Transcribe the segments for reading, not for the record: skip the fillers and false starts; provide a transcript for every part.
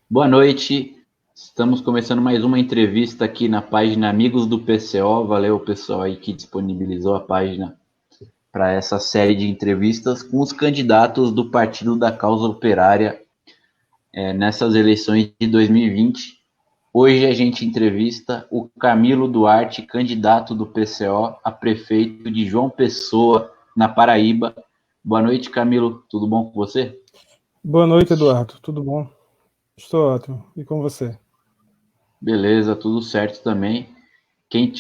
Boa noite, estamos começando mais uma entrevista aqui na página Amigos do PCO. Valeu, pessoal aí que disponibilizou a página para essa série de entrevistas com os candidatos do Partido da Causa Operária nessas eleições de 2020. Hoje a gente entrevista o Camilo Duarte, candidato do PCO a prefeito de João Pessoa, na Paraíba. Boa noite, Camilo, tudo bom com você? Boa noite, Eduardo. Tudo bom? Estou ótimo. E com você? Beleza, tudo certo também. Quem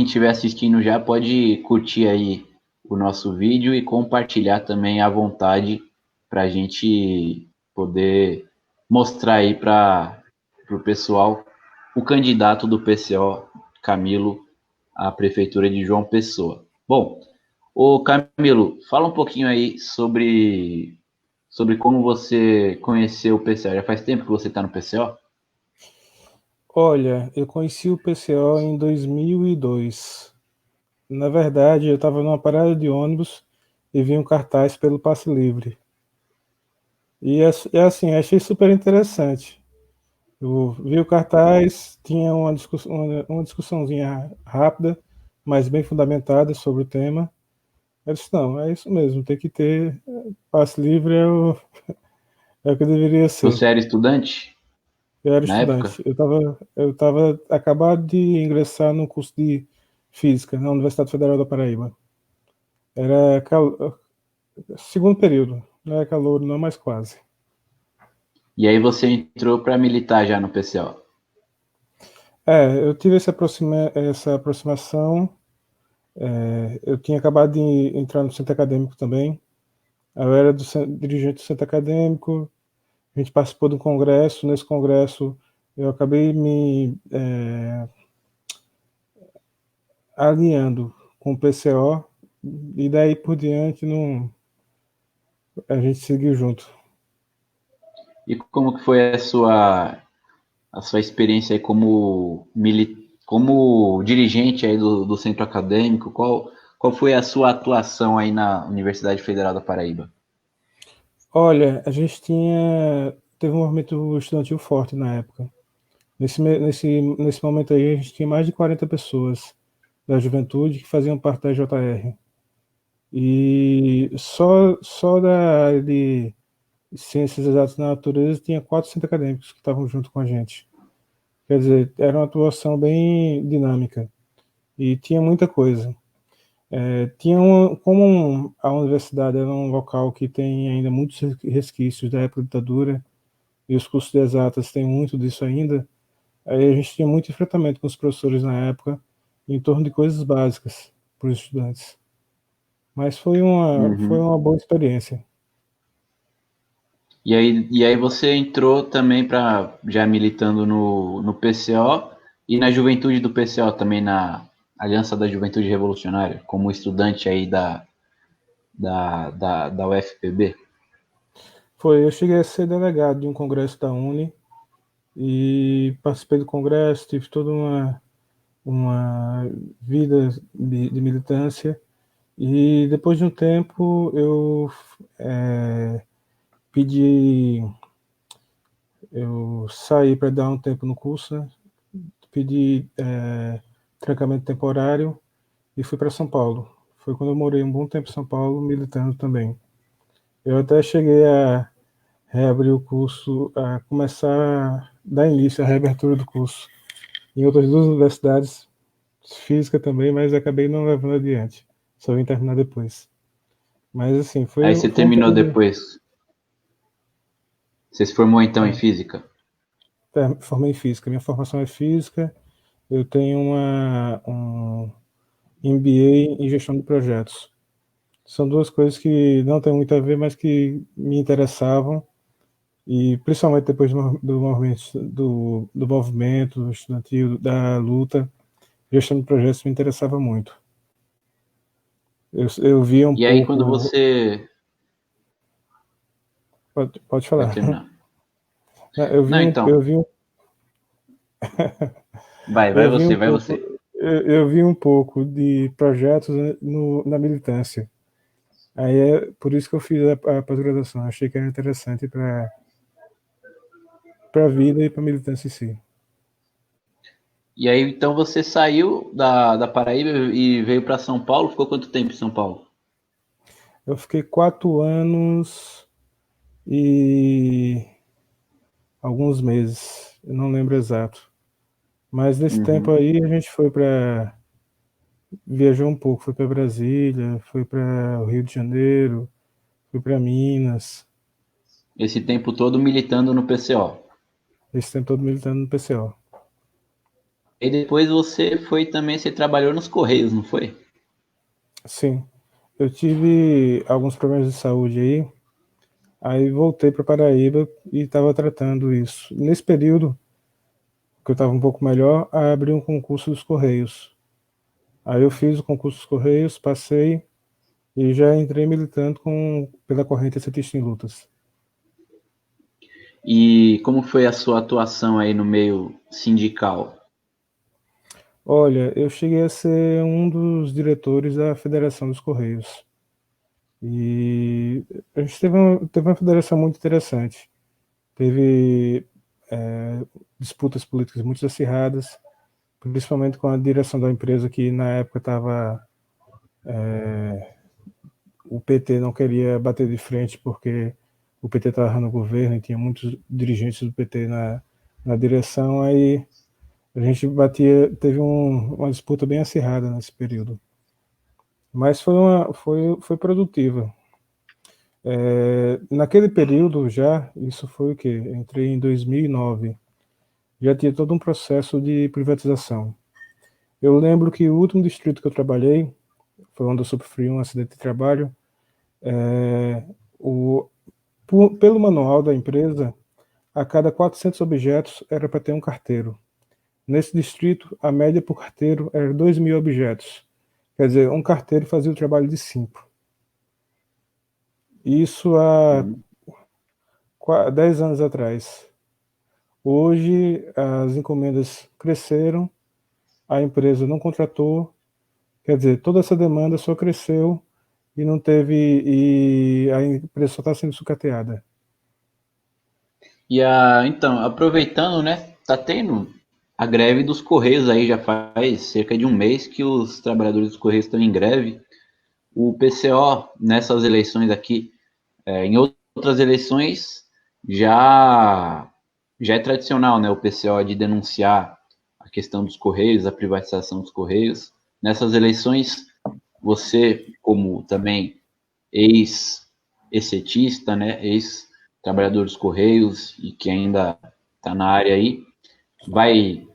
estiver assistindo já pode curtir aí o nosso vídeo e compartilhar também à vontade para a gente poder mostrar aí para o pessoal o candidato do PCO, Camilo, à Prefeitura de João Pessoa. Bom, ô Camilo, fala um pouquinho aí sobre como você conheceu o PCO. Já faz tempo que você está no PCO? Olha, eu conheci o PCO em 2002. Na verdade, eu estava numa parada de ônibus e vi um cartaz pelo Passe Livre. E assim, achei super interessante. Eu vi o cartaz, tinha uma discussãozinha rápida, mas bem fundamentada sobre o tema. Eu disse, não, é isso mesmo, tem que ter Passe Livre é o que deveria ser. Você era estudante Eu era na época? estudante. Eu tava acabado de ingressar no curso de Física na Universidade Federal da Paraíba. Era segundo período, não é calor, não, mas quase. E aí você entrou para militar já no PCO. Eu tive essa aproximação. Eu tinha acabado de entrar no centro acadêmico também. Eu era dirigente do centro acadêmico. A gente participou de um congresso. Nesse congresso, eu acabei me alinhando com o PCO. E daí por diante, não, a gente seguiu junto. E como que foi a sua experiência aí como dirigente aí do centro acadêmico? Qual foi a sua atuação aí na Universidade Federal da Paraíba? Olha, a gente teve um movimento estudantil forte na época. Nesse momento aí, a gente tinha mais de 40 pessoas da juventude que faziam parte da JR. E só da área de ciências exatas na natureza tinha 400 acadêmicos que estavam junto com a gente. Quer dizer, era uma atuação bem dinâmica e tinha muita coisa. A universidade era um local que tem ainda muitos resquícios da época da ditadura, e os cursos de exatas têm muito disso ainda. Aí a gente tinha muito enfrentamento com os professores na época, em torno de coisas básicas para os estudantes. Mas foi Uhum. uma boa experiência. E aí você entrou também para já militando no PCO e na juventude do PCO também na Aliança da Juventude Revolucionária, como estudante aí da UFPB. Eu cheguei a ser delegado de um congresso da Uni e participei do congresso, tive toda uma vida de militância. E depois de um tempo eu é, pedi, eu saí para dar um tempo no curso, né? Pedi trancamento temporário e fui para São Paulo. Foi quando eu morei um bom tempo em São Paulo, militando também. Eu até cheguei a reabrir o curso, a começar a dar início à reabertura do curso em outras duas universidades, física também, mas acabei não levando adiante. Só vim terminar depois. Mas assim, Aí você foi um terminou período. depois. Você se formou então em física? Formei em física. Minha formação é física. Eu tenho um MBA em gestão de projetos. São duas coisas que não têm muito a ver, mas que me interessavam. E principalmente depois do movimento estudantil, da luta, gestão de projetos me interessava muito. Eu via um E aí quando pouco. você. Pode Pode falar. terminar. Eu vi Não, um, eu então. vi um, Vai eu vi você, um vai pouco, você. eu vi um pouco de projetos, né, na militância. Aí é por isso que eu fiz a pós-graduação. Achei que era interessante para para a vida e para a militância em si. E aí, então, você saiu da Paraíba e veio para São Paulo? Ficou quanto tempo em São Paulo? Eu fiquei 4 anos e alguns meses, eu não lembro exato. Mas nesse tempo Uhum. aí a gente foi para viajou um pouco, foi para Brasília, foi para o Rio de Janeiro, foi para Minas. Esse tempo todo militando no PCO. Esse tempo todo militando no PCO. E depois você foi também, você trabalhou nos Correios, não foi? Sim, eu tive alguns problemas de saúde aí voltei para Paraíba e estava tratando isso. Nesse período que eu estava um pouco melhor, abri um concurso dos Correios. Aí eu fiz o concurso dos Correios, passei e já entrei militando pela corrente Setista em Lutas. E como foi a sua atuação aí no meio sindical? Olha, eu cheguei a ser um dos diretores da Federação dos Correios. E a gente teve uma federação muito interessante. Teve disputas políticas muito acirradas, principalmente com a direção da empresa que na época estava o PT não queria bater de frente porque o PT estava no governo e tinha muitos dirigentes do PT na direção, aí a gente teve uma disputa bem acirrada nesse período. Mas foi produtiva. Naquele período já, isso foi o quê? Entrei em 2009, já tinha todo um processo de privatização. Eu lembro que o último distrito que eu trabalhei, foi onde eu sofri um acidente de trabalho, é, o, pelo manual da empresa, a cada 400 objetos era para ter um carteiro. Nesse distrito, a média por carteiro era 2.000 objetos. Quer dizer, um carteiro fazia o trabalho de 5. Isso há Hum. 10 anos atrás. Hoje, as encomendas cresceram, a empresa não contratou, quer dizer, toda essa demanda só cresceu e não teve, e a empresa só está sendo sucateada. Então, aproveitando, né? Tá tendo a greve dos Correios aí, já faz cerca de um mês que os trabalhadores dos Correios estão em greve. O PCO, nessas eleições aqui, em outras eleições, já, já é tradicional, né? O PCO de denunciar a questão dos Correios, a privatização dos Correios. Nessas eleições, você, como também ex-setista, né? Ex-trabalhador dos Correios e que ainda está na área aí, vai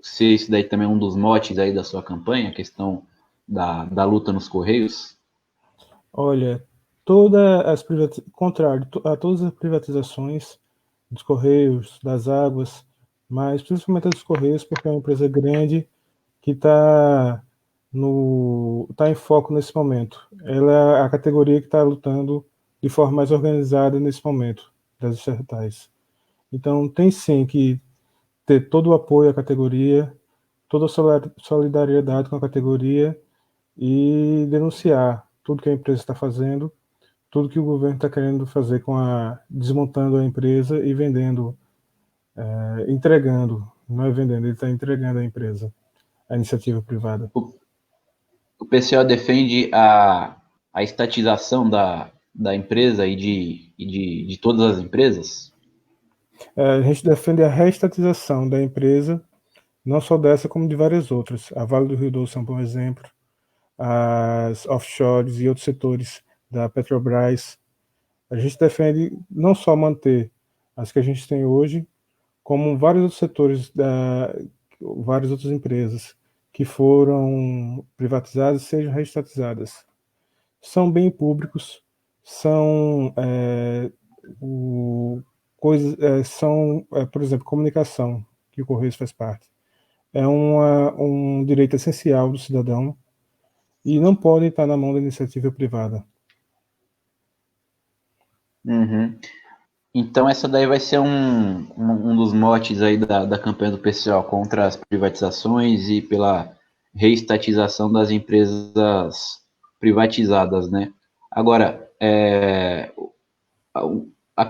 ser isso daí também um dos motes aí da sua campanha, a questão da luta nos Correios? Olha, contrário a todas as privatizações dos Correios, das águas, mas principalmente a dos Correios, porque é uma empresa grande que está tá em foco nesse momento. Ela é a categoria que está lutando de forma mais organizada nesse momento das estatais. Então, tem sim que ter todo o apoio à categoria, toda a solidariedade com a categoria e denunciar tudo que a empresa está fazendo, tudo que o governo está querendo fazer desmontando a empresa e vendendo, entregando, não é vendendo, ele está entregando a empresa, a iniciativa privada. O PCO defende a estatização da empresa de todas as empresas? A gente defende a reestatização da empresa, não só dessa, como de várias outras. A Vale do Rio Doce é um bom exemplo, as offshores e outros setores da Petrobras. A gente defende não só manter as que a gente tem hoje, como vários outros setores, várias outras empresas que foram privatizadas sejam reestatizadas. São bem públicos, são coisas, por exemplo, comunicação, que o Correios faz parte. É um direito essencial do cidadão e não podem estar na mão da iniciativa privada. Uhum. Então essa daí vai ser um dos motes aí da campanha do PCO contra as privatizações e pela reestatização das empresas privatizadas, né? Agora,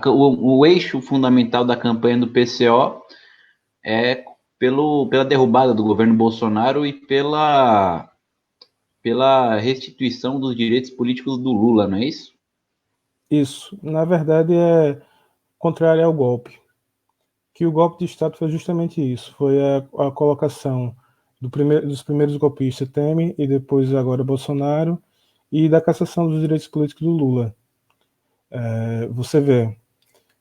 o eixo fundamental da campanha do PCO é pela derrubada do governo Bolsonaro e pela restituição dos direitos políticos do Lula, não é isso? Isso, na verdade, é contrário ao golpe. Que o golpe de Estado foi justamente isso, foi a colocação dos primeiros golpistas, Temer, e depois agora Bolsonaro, e da cassação dos direitos políticos do Lula. Você vê,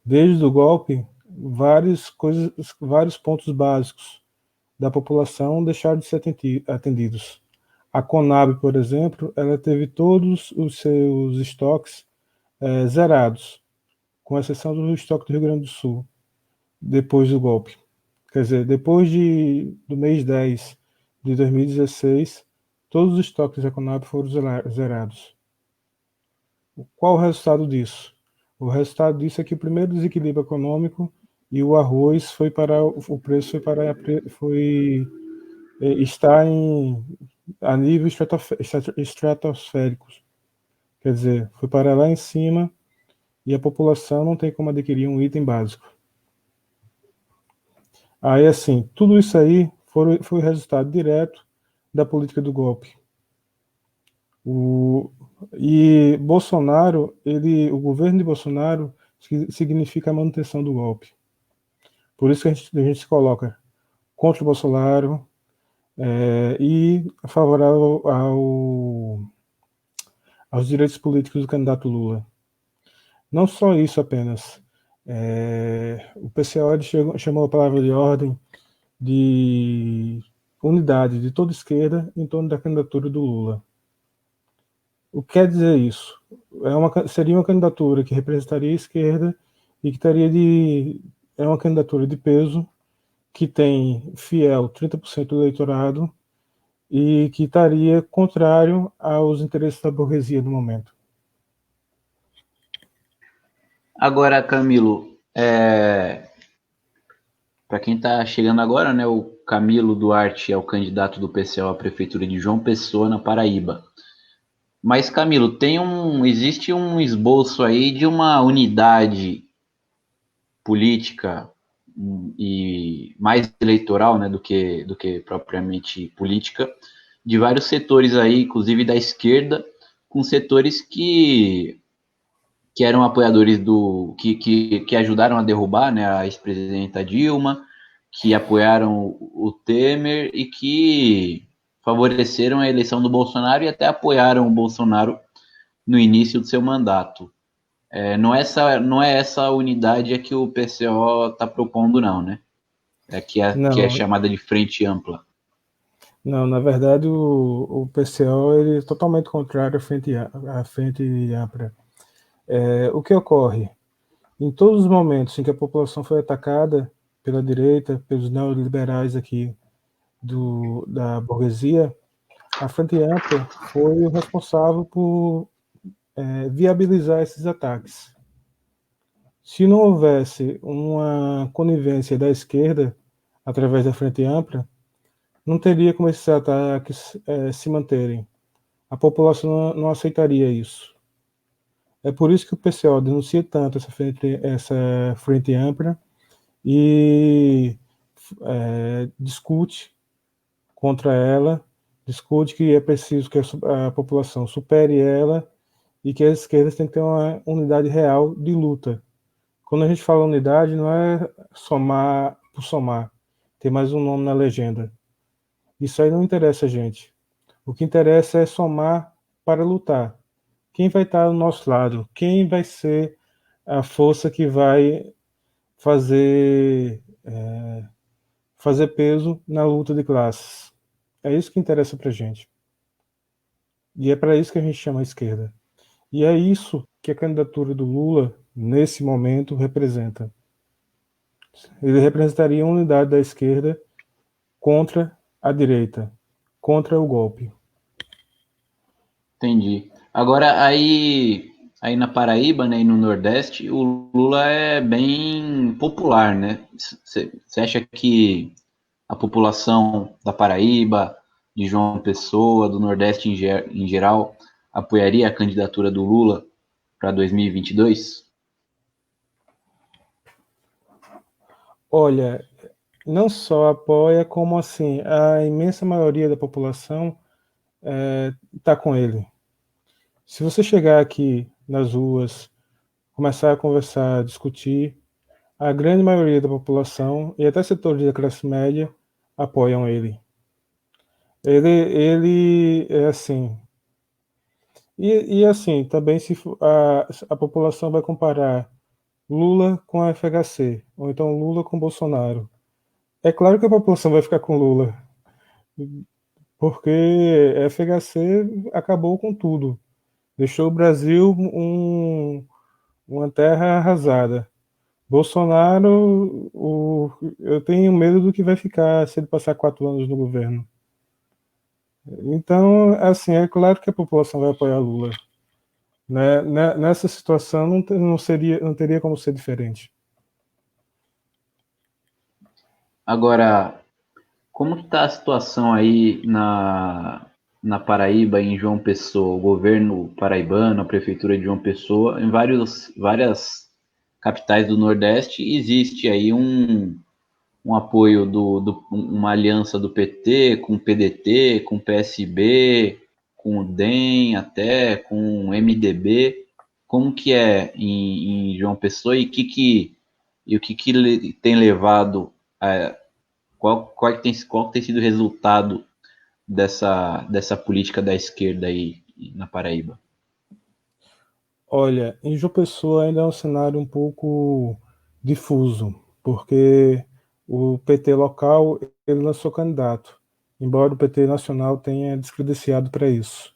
desde o golpe, vários pontos básicos da população deixaram de ser atendidos. A Conab, por exemplo, ela teve todos os seus estoques zerados, com exceção do estoque do Rio Grande do Sul, depois do golpe. Quer dizer, depois do mês 10 de 2016, todos os estoques da Conab foram zerados. Qual o resultado disso? O resultado disso é que o primeiro desequilíbrio econômico e o arroz foi para o preço está a nível estratosféricos. Quer dizer, foi para lá em cima e a população não tem como adquirir um item básico. Aí, assim, tudo isso aí foi resultado direto da política do golpe. E Bolsonaro, o governo de Bolsonaro significa a manutenção do golpe. Por isso que a gente se coloca contra o Bolsonaro e favorável aos direitos políticos do candidato Lula. Não só isso apenas. O PCO chamou a palavra de ordem de unidade de toda esquerda em torno da candidatura do Lula. O que quer dizer isso? Seria uma candidatura que representaria a esquerda e que é uma candidatura de peso, que tem fiel 30% do eleitorado e que estaria contrário aos interesses da burguesia do momento. Agora, Camilo, para quem está chegando agora, né, o Camilo Duarte é o candidato do PCO à prefeitura de João Pessoa, na Paraíba. Mas, Camilo, existe um esboço aí de uma unidade política e mais eleitoral, né, do que propriamente política, de vários setores aí, inclusive da esquerda, com setores que eram apoiadores que ajudaram a derrubar, né, a ex-presidenta Dilma, que apoiaram o Temer e que favoreceram a eleição do Bolsonaro e até apoiaram o Bolsonaro no início do seu mandato. Não é essa unidade que o PCO está propondo, não, né? Que é chamada de frente ampla. Não, na verdade o PCO ele é totalmente contrário à frente ampla. O que ocorre? Em todos os momentos em que a população foi atacada pela direita, pelos neoliberais aqui da burguesia, a Frente Ampla foi o responsável por viabilizar esses ataques. Se não houvesse uma conivência da esquerda através da Frente Ampla, não teria como esses ataques se manterem. A população não aceitaria isso. É por isso que o PCO denuncia tanto essa frente ampla e discute contra ela, discute que é preciso que a população supere ela e que as esquerdas têm que ter uma unidade real de luta. Quando a gente fala unidade, não é somar por somar, tem mais um nome na legenda. Isso aí não interessa a gente. O que interessa é somar para lutar. Quem vai estar ao nosso lado? Quem vai ser a força que vai fazer peso na luta de classes? É isso que interessa para a gente. E é para isso que a gente chama a esquerda. E é isso que a candidatura do Lula, nesse momento, representa. Ele representaria a unidade da esquerda contra a direita, contra o golpe. Entendi. Agora, aí na Paraíba, né, e no Nordeste, o Lula é bem popular, né? Você acha que a população da Paraíba, de João Pessoa, do Nordeste em geral, apoiaria a candidatura do Lula para 2022? Olha, não só apoia, como assim, a imensa maioria da população está com ele. Se você chegar aqui nas ruas, começar a conversar, discutir, a grande maioria da população e até setores da classe média apoiam ele. Ele é assim. E assim, também se a população vai comparar Lula com a FHC, ou então Lula com Bolsonaro. É claro que a população vai ficar com Lula, porque a FHC acabou com tudo. Deixou o Brasil uma terra arrasada. Bolsonaro, eu tenho medo do que vai ficar se ele passar 4 anos no governo. Então, assim, é claro que a população vai apoiar Lula. Né? Nessa situação não teria como ser diferente. Agora, como que está a situação aí na Paraíba, em João Pessoa? O governo paraibano, a prefeitura de João Pessoa, em várias capitais do Nordeste, existe aí um apoio uma aliança do PT com o PDT, com o PSB, com o DEM até, com o MDB. Como que é em João Pessoa e o que tem levado a qual tem sido o resultado dessa política da esquerda aí na Paraíba? Olha, em João Pessoa ainda é um cenário um pouco difuso, porque o PT local ele lançou candidato, embora o PT nacional tenha descredenciado para isso.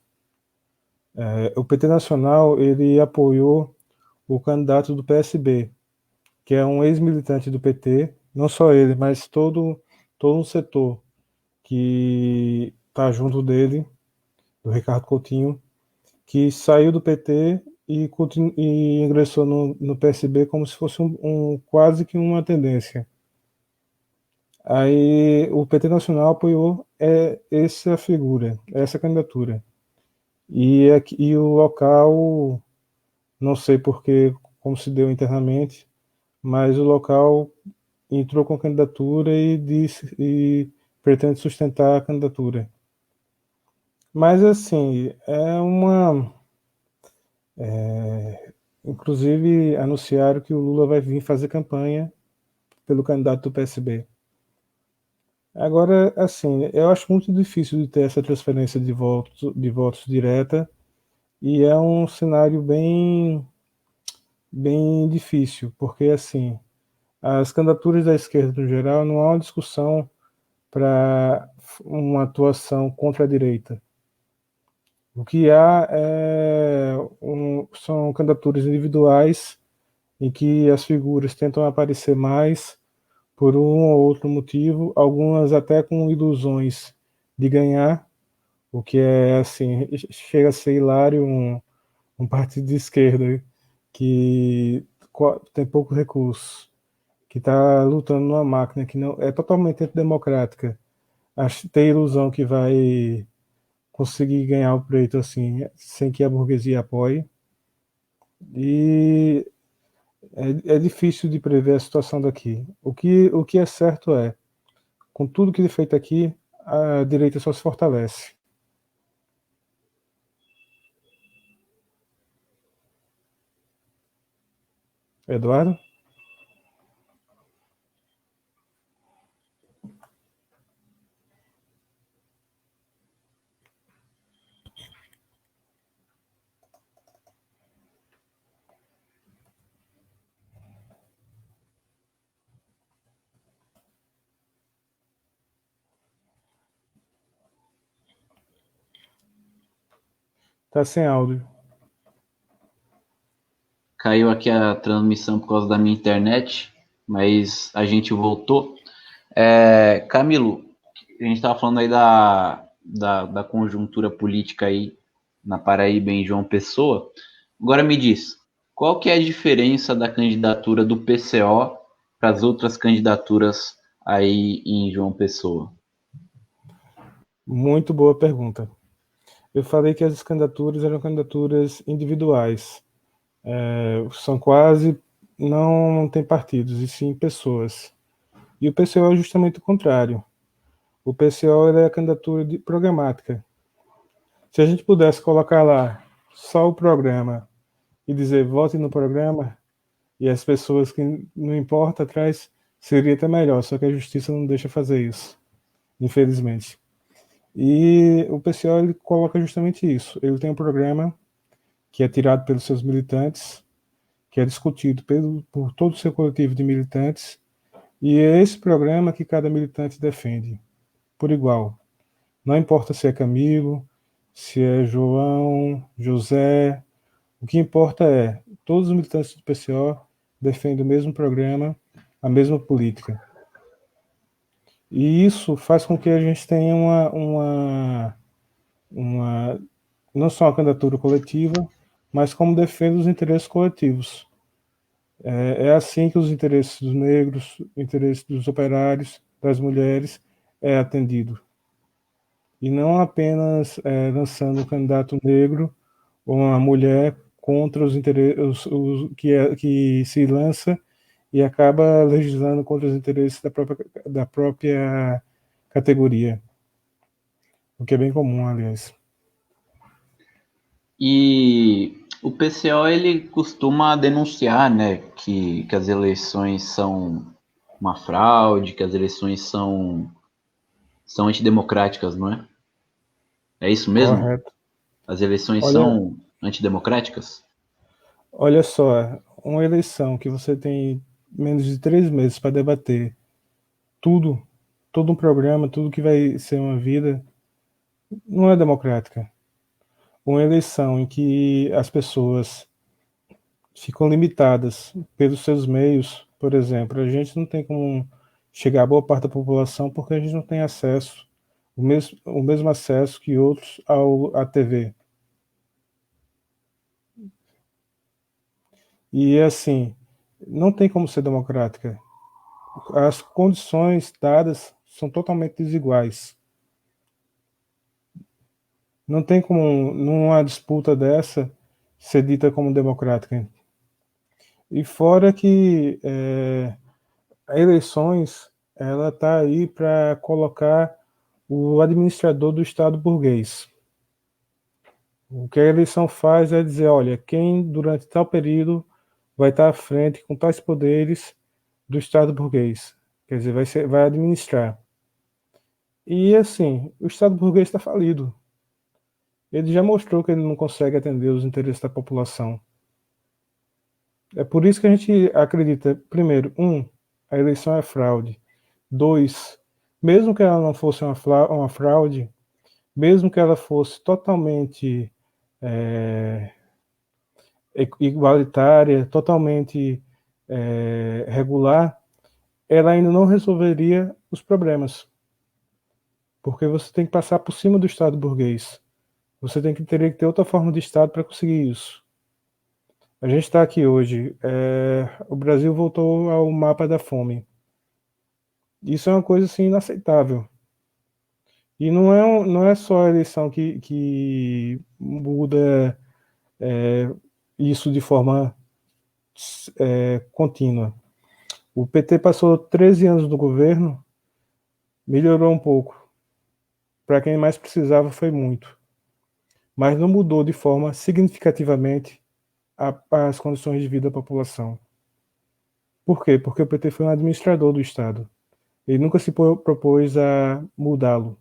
O PT nacional ele apoiou o candidato do PSB, que é um ex-militante do PT, não só ele, mas todo um setor que está junto dele, do Ricardo Coutinho, que saiu do PT e ingressou no PSB como se fosse quase que uma tendência. Aí o PT Nacional apoiou essa figura, essa candidatura. E o local, não sei porque, como se deu internamente, mas o local entrou com a candidatura e pretende sustentar a candidatura. Mas assim, inclusive anunciaram que o Lula vai vir fazer campanha pelo candidato do PSB. Agora, assim, eu acho muito difícil de ter essa transferência de votos direta e é um cenário bem difícil, porque assim, as candidaturas da esquerda no geral não há uma discussão para uma atuação contra a direita. O que há são candidaturas individuais em que as figuras tentam aparecer mais por um ou outro motivo, algumas até com ilusões de ganhar, o que é assim, chega a ser hilário um partido de esquerda que tem pouco recurso, que está lutando numa máquina que não é totalmente antidemocrática, tem ilusão que vai conseguir ganhar o pleito assim, sem que a burguesia apoie. E é difícil de prever a situação daqui. O que é certo é, com tudo que é feito aqui, a direita só se fortalece. Eduardo? Tá sem áudio. Caiu aqui a transmissão por causa da minha internet, mas a gente voltou. Camilo, a gente estava falando aí da conjuntura política aí na Paraíba em João Pessoa. Agora me diz, qual que é a diferença da candidatura do PCO para as outras candidaturas aí em João Pessoa? Muito boa pergunta. Eu falei que as candidaturas eram candidaturas individuais. São quase, não tem partidos, e sim pessoas. E o PCO é justamente o contrário. O PCO é a candidatura programática. Se a gente pudesse colocar lá só o programa e dizer vote no programa, e as pessoas que não importa atrás, seria até melhor, só que a justiça não deixa fazer isso, infelizmente. E o PCO ele coloca justamente isso. Ele tem um programa que é tirado pelos seus militantes, que é discutido por todo o seu coletivo de militantes, e é esse programa que cada militante defende, por igual. Não importa se é Camilo, se é João, José, o que importa é todos os militantes do PCO defendem o mesmo programa, a mesma política. E isso faz com que a gente tenha não só uma candidatura coletiva, mas como defende os interesses coletivos. É assim que os interesses dos negros, interesses dos operários, das mulheres, é atendido. E não apenas lançando um candidato negro ou uma mulher contra os interesses que se lança e acaba legislando contra os interesses da própria categoria, o que é bem comum, aliás. E o PCO ele costuma denunciar, né, que as eleições são uma fraude, que as eleições são antidemocráticas, não é? É isso mesmo? Correto. As eleições Olha, são antidemocráticas? olha só, uma eleição que você tem menos de 3 meses para debater tudo, todo um programa, tudo que vai ser uma vida, não é democrática. Uma eleição em que as pessoas ficam limitadas pelos seus meios, por exemplo, a gente não tem como chegar a boa parte da população porque a gente não tem acesso, o mesmo acesso que outros à TV. E assim, não tem como ser democrática. As condições dadas são totalmente desiguais. Não tem como, numa disputa dessa, ser dita como democrática. E fora que eleições, ela está aí para colocar o administrador do Estado burguês. O que a eleição faz é dizer, olha, quem durante tal período vai estar à frente com tais poderes do Estado burguês. Quer dizer, vai administrar. E assim, o Estado burguês está falido. Ele já mostrou que ele não consegue atender os interesses da população. É por isso que a gente acredita, primeiro, a eleição é fraude. Dois, mesmo que ela não fosse uma fraude, mesmo que ela fosse totalmente igualitária, totalmente regular, ela ainda não resolveria os problemas. Porque você tem que passar por cima do Estado burguês. Você teria que ter outra forma de Estado para conseguir isso. A gente está aqui hoje. O Brasil voltou ao mapa da fome. Isso é uma coisa assim, inaceitável. E não é só a eleição que muda isso de forma contínua. O PT passou 13 anos no governo, melhorou um pouco. Para quem mais precisava foi muito. Mas não mudou de forma significativamente as condições de vida da população. Por quê? Porque o PT foi um administrador do Estado. Ele nunca se propôs a mudá-lo.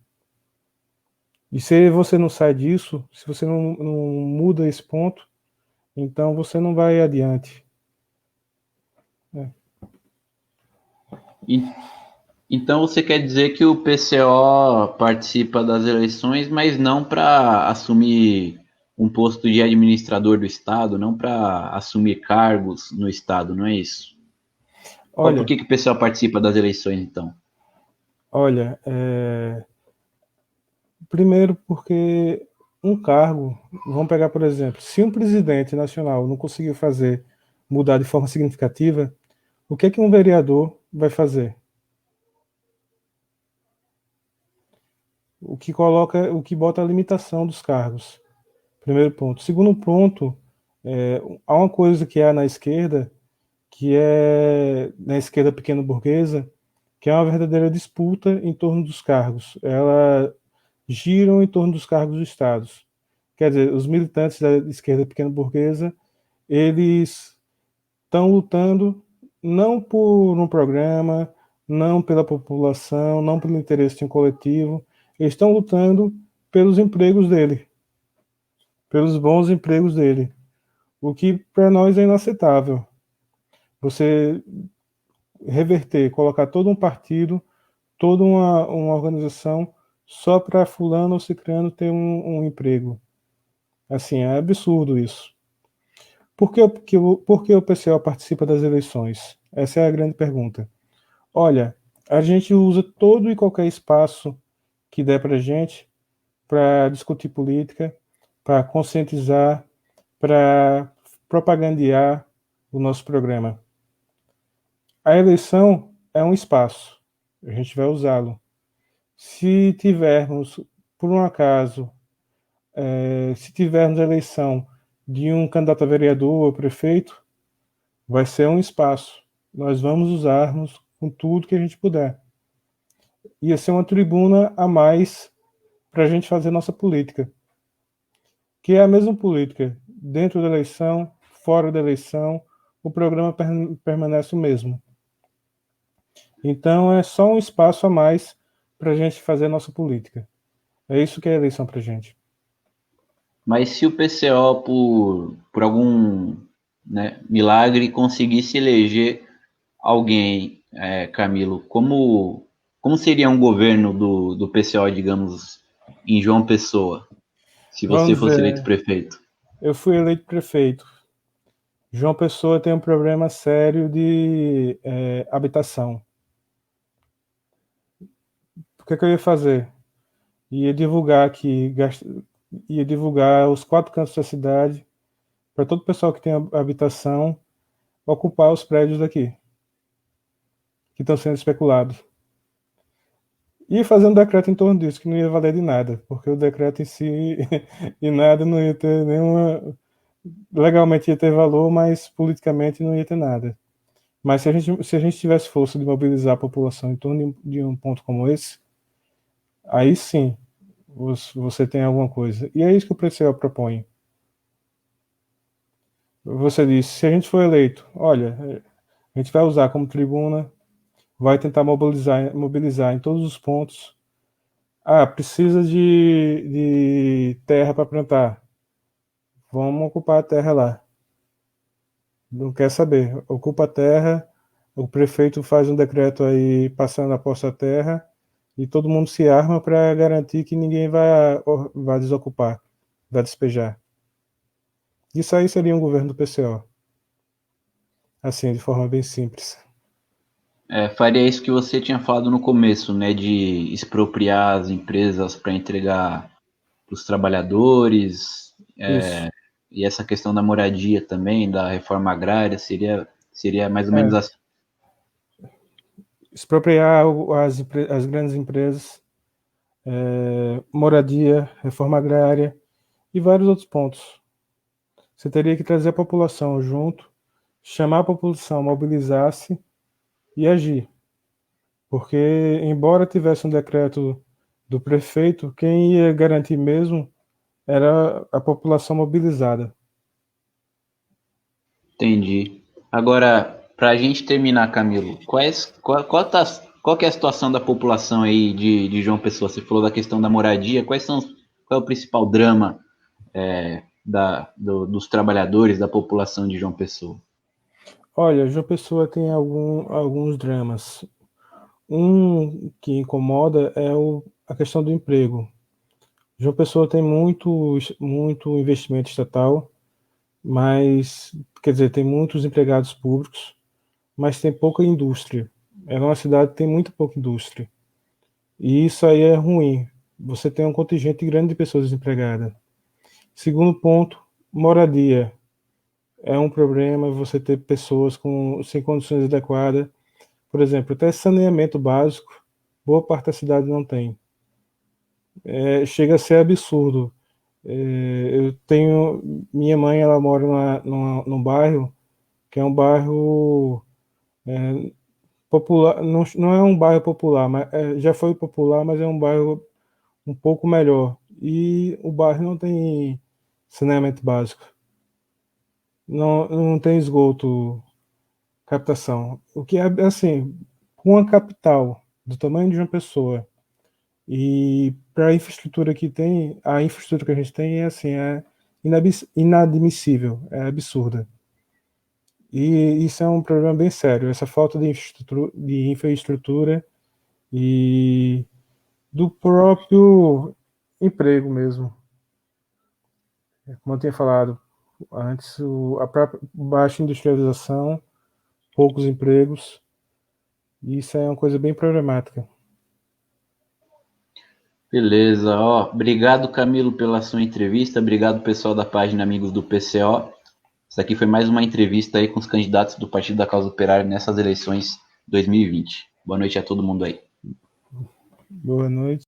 E se você não sai disso, se você não muda esse ponto, então você não vai adiante. Então você quer dizer que o PCO participa das eleições, mas não para assumir um posto de administrador do Estado, não para assumir cargos no Estado, não é isso? Por Olha, que o PCO participa das eleições, então? olha, primeiro porque um cargo, vamos pegar por exemplo, se um presidente nacional não conseguiu mudar de forma significativa, o que um vereador vai fazer? O que bota a limitação dos cargos. Primeiro ponto. Segundo ponto, há uma coisa que há na esquerda, que é na esquerda pequeno burguesa, que é uma verdadeira disputa em torno dos cargos. Ela giram em torno dos cargos dos estados. Quer dizer, os militantes da esquerda pequena burguesa, eles estão lutando não por um programa, não pela população, não pelo interesse de um coletivo, eles estão lutando pelos empregos dele, pelos bons empregos dele, o que para nós é inaceitável. Você reverter, colocar todo um partido, toda uma organização só para fulano ou ciclano ter um emprego. Assim, é absurdo isso. Por que o PCO participa das eleições? Essa é a grande pergunta. Olha, a gente usa todo e qualquer espaço que der para gente para discutir política, para conscientizar, para propagandear o nosso programa. A eleição é um espaço, a gente vai usá-lo. Se tivermos, por um acaso, se tivermos a eleição de um candidato a vereador ou prefeito, vai ser um espaço. Nós vamos usarmos com tudo que a gente puder. Ia ser uma tribuna a mais para a gente fazer nossa política, que é a mesma política dentro da eleição, fora da eleição, o programa permanece o mesmo. Então é só um espaço a mais para a gente fazer nossa política. É isso que é a eleição para a gente. Mas se o PCO, por algum, né, milagre, conseguisse eleger alguém, Camilo, como seria um governo do PCO, digamos, em João Pessoa, se você Vamos fosse eleito ver. prefeito? Eu fui eleito prefeito. João Pessoa tem um problema sério de habitação. O que eu ia fazer? Ia divulgar aqui, ia divulgar os 4 cantos da cidade para todo o pessoal que tem habitação ocupar os prédios daqui, que estão sendo especulados. E fazer um decreto em torno disso, que não ia valer de nada, porque o decreto em si, em nada, não ia ter nenhuma. Legalmente ia ter valor, mas politicamente não ia ter nada. Mas se a gente tivesse força de mobilizar a população em torno de um ponto como esse, aí sim você tem alguma coisa. E é isso que o PCO propõe. Você disse, se a gente for eleito, olha, a gente vai usar como tribuna, vai tentar mobilizar em todos os pontos. Ah, precisa de terra para plantar. Vamos ocupar a terra lá. Não quer saber. Ocupa a terra, o prefeito faz um decreto aí passando a posse da terra e todo mundo se arma para garantir que ninguém vai desocupar, vai despejar. Isso aí seria um governo do PCO. Assim, de forma bem simples. Faria isso que você tinha falado no começo, né, de expropriar as empresas para entregar para os trabalhadores, Isso. e essa questão da moradia também, da reforma agrária, seria mais ou menos É, assim. expropriar as grandes empresas, moradia, reforma agrária e vários outros pontos. Você teria que trazer a população junto, chamar a população a mobilizar-se e agir. Porque, embora tivesse um decreto do prefeito, quem ia garantir mesmo era a população mobilizada. Entendi. Agora, para a gente terminar, Camilo, qual que é a situação da população aí de João Pessoa? Você falou da questão da moradia, qual é o principal drama dos trabalhadores, da população de João Pessoa? Olha, João Pessoa tem alguns dramas. Um que incomoda é a questão do emprego. João Pessoa tem muito investimento estatal, mas, quer dizer, tem muitos empregados públicos, mas tem pouca indústria. É uma cidade que tem muito pouca indústria. E isso aí é ruim. Você tem um contingente grande de pessoas desempregadas. Segundo ponto, moradia. É um problema você ter pessoas sem condições adequadas. Por exemplo, até saneamento básico, boa parte da cidade não tem. Chega a ser absurdo. Eu tenho. Minha mãe, ela mora num bairro que é um bairro popular, não é um bairro popular, mas já foi popular, mas é um bairro um pouco melhor. E o bairro não tem saneamento básico, não tem esgoto, captação. O que é assim, com a capital do tamanho de uma pessoa e para a infraestrutura que tem, a infraestrutura que a gente tem é assim, é inadmissível, é absurda. E isso é um problema bem sério, essa falta de infraestrutura e do próprio emprego mesmo. Como eu tinha falado antes, a própria baixa industrialização, poucos empregos, e isso é uma coisa bem problemática. Beleza, ó, obrigado Camilo pela sua entrevista, obrigado pessoal da página Amigos do PCO. Isso aqui foi mais uma entrevista aí com os candidatos do Partido da Causa Operária nessas eleições 2020. Boa noite a todo mundo aí. Boa noite.